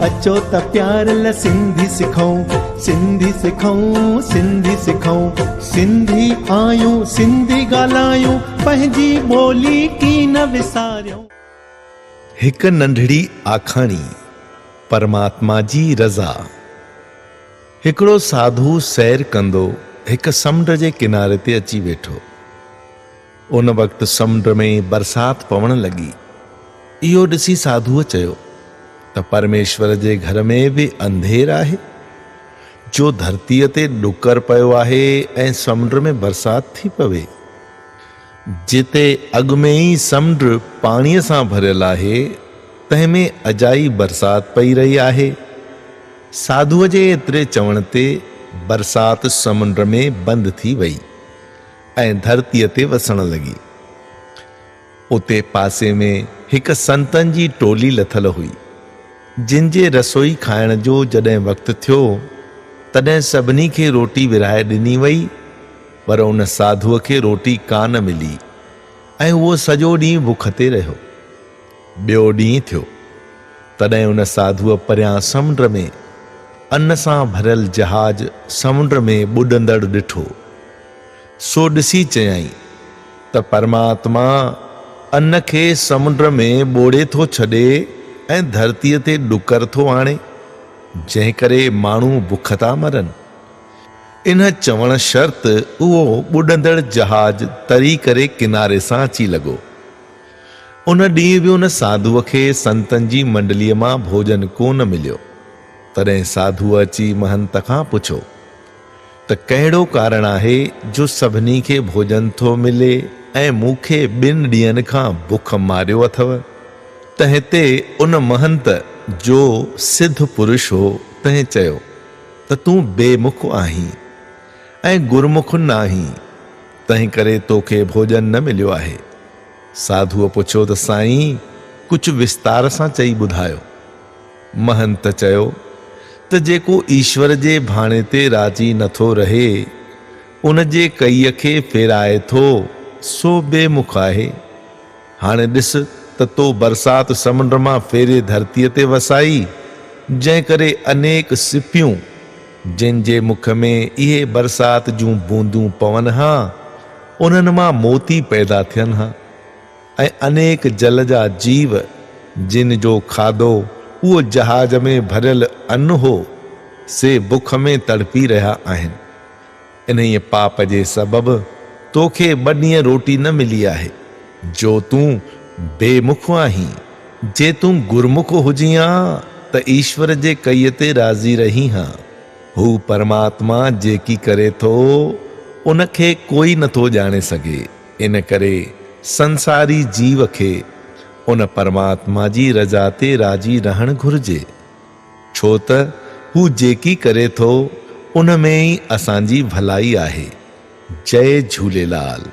अचो त प्यार ल सिंधी सिखऊं, सिंधी सिखऊं, सिंधी सिखऊं। सिंधी आयूं, सिंधी ॻाल्हायूं, पंहिंजी ॿोली की न विसारियूं। हिक नंढड़ी आखाणी, परमात्मा जी रज़ा। हिकिड़ो साधु सैर कंदो हिक समुंड जे किनारे ते अची वेठो। उन वक़्तु समुंड में बरसात पवण लॻी। इहो ॾिसी साधुअ चयो त परमेश्वर जे घर में बि अंधेर आहे, जो धरतीअ ते ॾुकर पियो आहे ऐं समुंड में बरसात थी पवे। जिते अॻु में ई समुंड पाणीअ सां भरियल आहे, तंहिंमें अजाई बरसात पई रही आहे। साधुअ जे एतिरे चवण ते बरसात समुंड में बंदि थी वई ऐं धरतीअ ते वसण लॻी। उते पासे में हिक संतनि जी टोली लथल हुई, जिन जे रसोई खाइण जो जॾहिं वक़्तु थियो तॾहिं सभिनी खे रोटी विराए ॾिनी वई, पर उन साधुअ खे रोटी कान मिली ऐं उहो सॼो ॾींहुं बुख ते रहियो। ॿियो ॾींहुं थियो तॾहिं उन साधुअ परियां समुंड में अन्न सां भरियल जहाज समुंड में ॿुॾंदड़ ॾिठो। सो ॾिसी चयाई त परमात्मा अन्न खे समुंड में ॿोड़े थो छॾे ऐं धरतीअ ते ॾुकर थो आणे, जंहिं करे माण्हू बुख था मरनि। इन चवण शर्त उहो ॿुॾंदड़ जहाज तरी करे किनारे सां अची लॻो। उन ॾींहुं बि उन साधुअ खे संतनि जी मंडलीअ मां भोजन कोन मिलियो। तॾहिं साधुअ अची महंत खां पुछो त कहिड़ो कारण आहे जो सभिनी खे भोजन थो मिले ऐं मूंखे 2 ॾींहंनि खां बुख मारियो अथव। त हिते उन महंत जो सिद्ध पुरुष हो, तंहिं चयो त तूं बेमुख आहीं ऐं गुरमुख न आहीं, तंहिं करे तोखे भोजन न मिलियो आहे। साधुअ पुछो त साईं, कुझु विस्तार सां चई ॿुधायो। महंत चयो त जेको ईश्वर जे भाणे ते राजी नथो रहे, उन जे कईअ खे फेराए थो, सो बेमुख आहे। हाणे ॾिस त तो बरसात समुंड मां फेरे धरतीअ ते वसाई, जंहिं करे अनेक सिपियूं जिन जे मुख में इहे बरसात जूं बूंदूं पवन हा, उन्हनि मां मोती पैदा थियनि हा ऐं अनेक जल जा जीव जिन जो खाधो उहो जहाज में भरियल अन्न हो, से बुख में तड़पी रहिया आहिनि। इन्हीअ पाप जे सबबु तोखे 2 ॾींहं रोटी न मिली आहे, जो तूं बेमुख आहीं। जे तूं गुरमुख हुजी हा त ईश्वर जे कईअ ते राज़ी रही हा। हू परमात्मा जेकी करे थो, उनखे कोई नथो ॼाणे सघे। इन करे संसारी जीव खे उन परमात्मा जी रज़ा ते राजी रहण घुर्जे, छो त हू जेकी करे थो उन में ई असांजी भलाई आहे। जय झूलेलाल।